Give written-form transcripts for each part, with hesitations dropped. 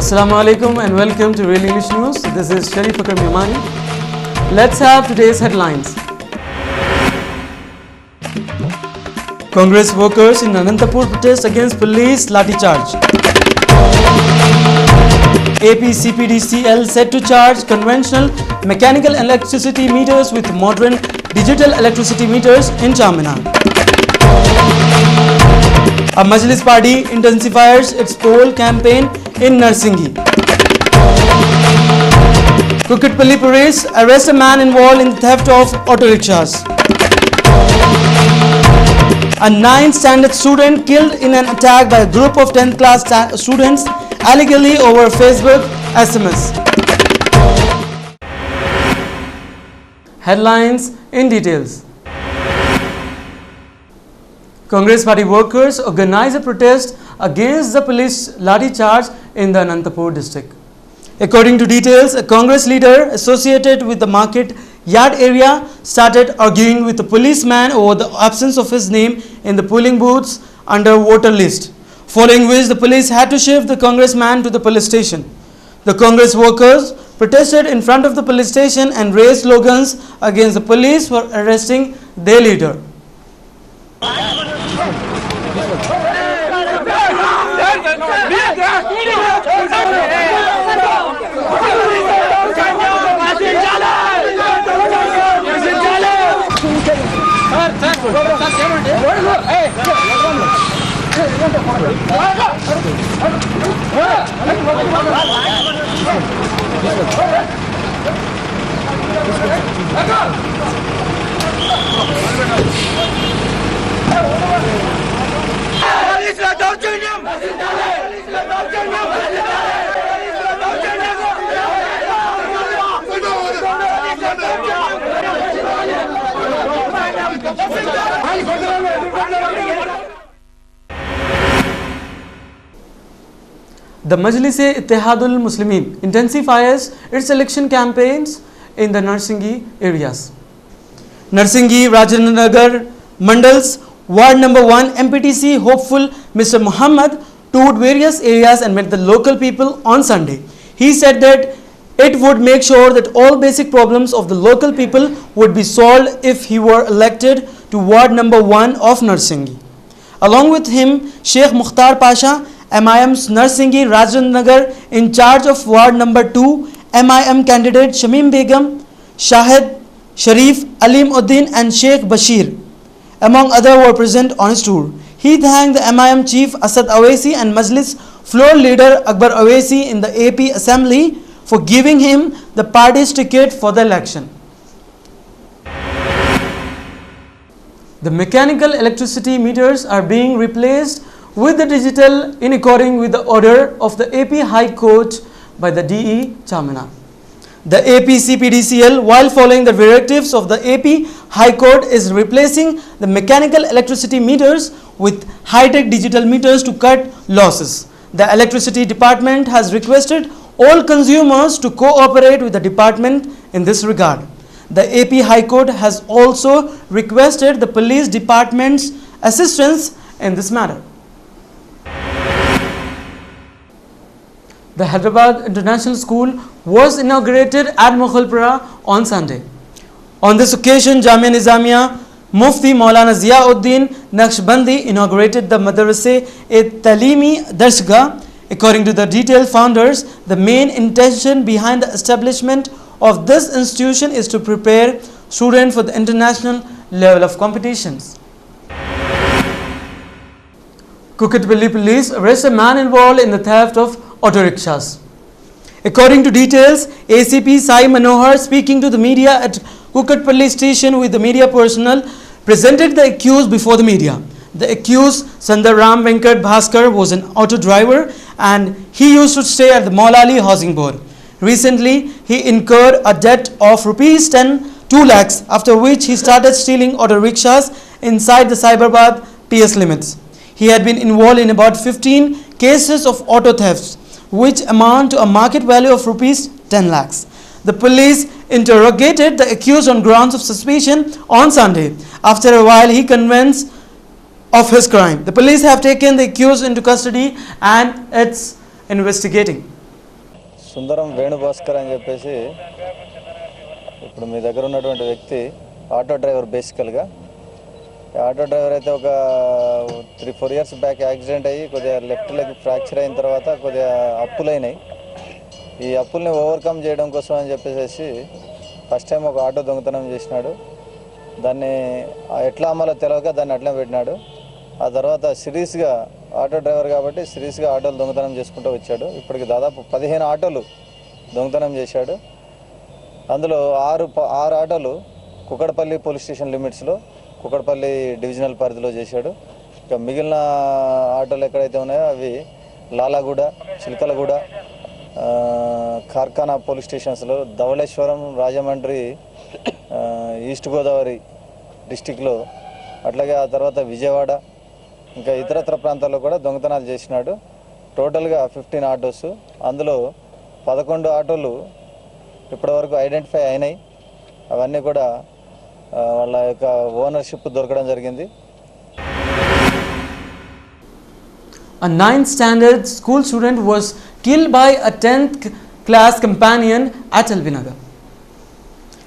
Assalamu alaikum and welcome to Real English News. This is Sharif Akram Yamani. Let's have today's headlines. Congress workers in Anantapur protest against police lathi charge. AP CPDCL set to charge conventional mechanical electricity meters with modern digital electricity meters in Charminar. A Majlis party intensifies its poll campaign in Narsinghi. Kukatpalli police arrest a man involved in the theft of auto rickshaws. A 9th standard student killed in an attack by a group of 10th class students allegedly over Facebook SMS. Headlines in details. Congress party workers organized a protest against the police lathi charge in the Anantapur district. According to details, a Congress leader associated with the market yard area started arguing with the policeman over the absence of his name in the polling booths under voter list, following which the police had to shift the congressman to the police station. The Congress workers protested in front of the police station and raised slogans against the police for arresting their leader. The Majlis-e-Ittihadul Muslimin intensifies its election campaigns in the Narsinghi areas. Narsinghi, Rajendra Nagar Mandals, Ward number 1 MPTC hopeful Mr. Muhammad toured various areas and met the local people on Sunday. He said that it would make sure that all basic problems of the local people would be solved if he were elected to Ward number 1 of Narsinghi. Along with him, Sheikh Mukhtar Pasha, MIM's Narsinghi Rajendra Nagar, in charge of Ward number 2, MIM candidate Shamim Begum, Shahid Sharif, Alim Uddin and Sheikh Bashir, among others, were present on his tour. He thanked the MIM chief Asad Awesi and Majlis floor leader Akbar Awesi in the AP Assembly for giving him the party's ticket for the election. The mechanical electricity meters are being replaced with the digital in accordance with the order of the AP High Court by the DE Charminar. The AP CPDCL, while following the directives of the AP High Court, is replacing the mechanical electricity meters with high-tech digital meters to cut losses. The electricity department has requested all consumers to cooperate with the department in this regard. The AP High Court has also requested the police department's assistance in this matter. The Hyderabad International School was inaugurated at Mughalpura on Sunday. On this occasion, Jamia Nizamia Mufti Maulana Ziauddin Naqshbandi inaugurated the Madrasa-e-Talimi Darshgah. According to the detailed founders, the main intention behind the establishment of this institution is to prepare students for the international level of competitions. Kukatpalli police arrest a man involved in the theft of auto rickshaws. According to details, ACP Sai Manohar, speaking to the media at Kukatpalli station with the media personnel, presented the accused before the media. The accused, Sundar Ram Venkat Bhaskar, was an auto driver and he used to stay at the Maulali Housing Board. Recently, he incurred a debt of rupees 2 lakhs, after which he started stealing auto rickshaws inside the Cyberabad PS limits. He had been involved in about 15 cases of auto thefts, which amount to a market value of rupees 10 lakhs. The police interrogated the accused on grounds of suspicion on Sunday. After a while, he convinced of his crime. The police have taken the accused into custody and it's investigating. సుందరం వేణుభాస్కర్ అని చెప్పేసి ఇప్పుడు మీ దగ్గర ఉన్నటువంటి వ్యక్తి auto driver. బేసికల్గా auto driver అయితే ఒక 3-4 years back accident అయ్యి కొద్దిగా లెఫ్ట్ లెగ్ ఫ్రాక్చర్ అయిన తర్వాత కొద్దిగా అప్పులైనాయి. ఈ అప్పుల్ని ఓవర్కమ్ చేయడం కోసం అని చెప్పేసి ఫస్ట్ టైం ఒక ఆటో దొంగతనం చేసినాడు. దాన్ని ఎట్లా అమ్మాలో తెలియక దాన్ని అట్లా పెట్టినాడు. ఆ తర్వాత సిరీస్గా ఆటో డ్రైవర్ కాబట్టి సిరీస్గా ఆటోలు దొంగతనం చేసుకుంటూ వచ్చాడు. ఇప్పటికి దాదాపు 15 ఆటోలు దొంగతనం చేశాడు. అందులో 6 ఆటోలు కుకట్పల్లి పోలీస్ స్టేషన్ లిమిట్స్లో, కుకట్పల్లి డివిజనల్ పరిధిలో చేశాడు. ఇక మిగిలిన ఆటోలు ఎక్కడైతే ఉన్నాయో అవి లాలాగూడ, చిలకలగూడ, కార్ఖానా పోలీస్ స్టేషన్స్లో, ధవళేశ్వరం, రాజమండ్రి, ఈస్ట్ గోదావరి డిస్టిక్లో, అట్లాగే ఆ తర్వాత విజయవాడ, ఇంకా ఇతరత్ర ప్రాంతాల్లో కూడా దొంగతనాలు చేసినాడు. టోటల్గా 15 ఆటోస్. అందులో 11 ఆటోలు ఇప్పటివరకు ఐడెంటిఫై అయినాయి. అవన్నీ కూడా వాళ్ళ యొక్క ఓనర్షిప్ దొరకడం జరిగింది. A 9th standard school student was killed by a 10th class companion at Albinagar.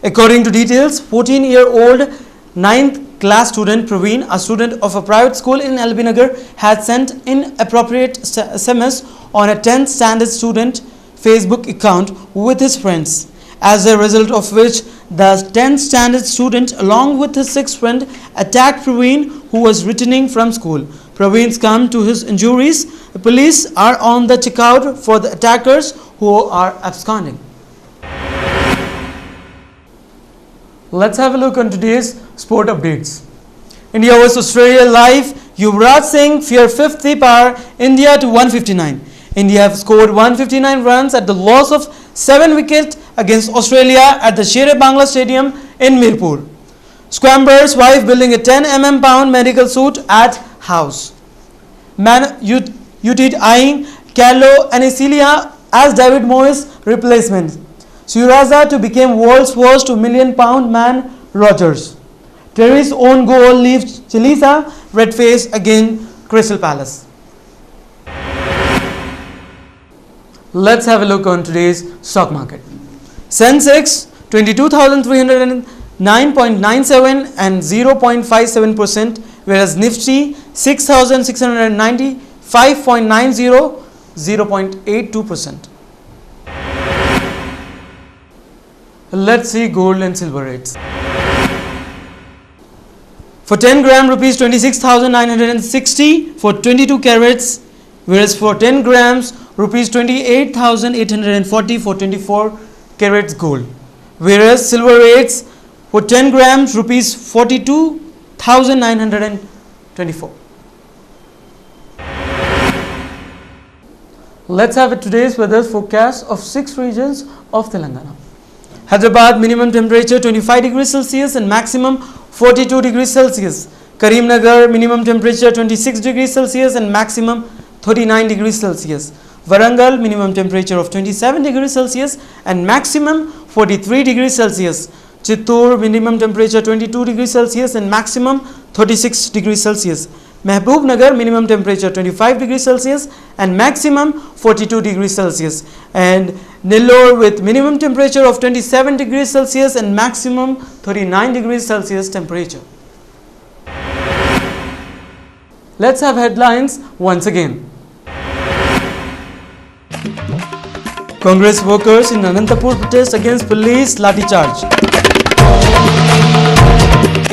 According to details, 14-year-old 9th class student Praveen, a student of a private school in Albinagar, had sent inappropriate SMS on a 10th standard student Facebook account with his friends, as a result of which the 10th standard student along with his 6th friend attacked Praveen, who was returning from school. Praveen succumbed to his injuries. The police are on the lookout for the attackers who are absconding. Let's have a look on today's sport updates. India vs Australia live. Yuvraj Singh fear 50 power India to 159. India have scored 159 runs at the loss of 7 wickets against Australia at the Sher-e-Bangla Stadium in Mirpur. Scramber's wife building a 10 mm medical suit at house. Man United eyeing Carlo Ancelotti as David Moyes replacement. Suraza to become world's first £2 million man Rodgers. Terry's own goal leaves Chelsea red face against Crystal Palace. Let's have a look on today's stock market. Sensex 22,309.97 and 0.57%, whereas Nifty 6,695.90, 0.82%. Let's see gold and silver rates. For 10 gram rupees 26,960 for 22 carats, whereas for 10 grams rupees 28,840 for 24 carats gold. Whereas silver rates for 10 grams rupees 42,924. Let's have today's weather forecast of 6 regions of Telangana. Hyderabad minimum temperature 25 degrees Celsius and maximum 42 degrees Celsius. Karimnagar minimum temperature 26 degrees Celsius and maximum 39 degrees Celsius. Warangal minimum temperature of 27 degrees Celsius and maximum 43 degrees Celsius. Chittoor minimum temperature 22 degrees Celsius and maximum 36 degrees Celsius. Mehboob-Nagar minimum temperature 25 degrees Celsius and maximum 42 degrees Celsius. And Nellore with minimum temperature of 27 degrees Celsius and maximum 39 degrees Celsius temperature. Let's have headlines once again. Congress workers in Anantapur protest against police lathi charge.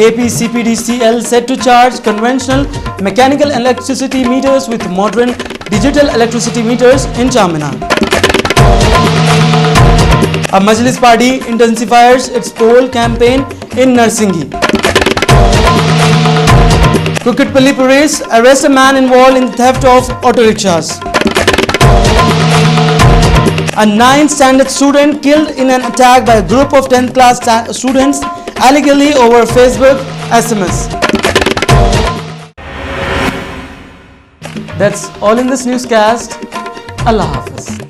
AP CPDCL set to charge conventional mechanical electricity meters with modern digital electricity meters in Charminar. A Majlis party intensifies its poll campaign in Narsingi. Kukatpalli police arrest a man involved in theft of auto rickshaws. A 9th standard student killed in an attack by a group of 10th class students allegedly over Facebook SMS. That's all in this newscast. Allah Hafiz.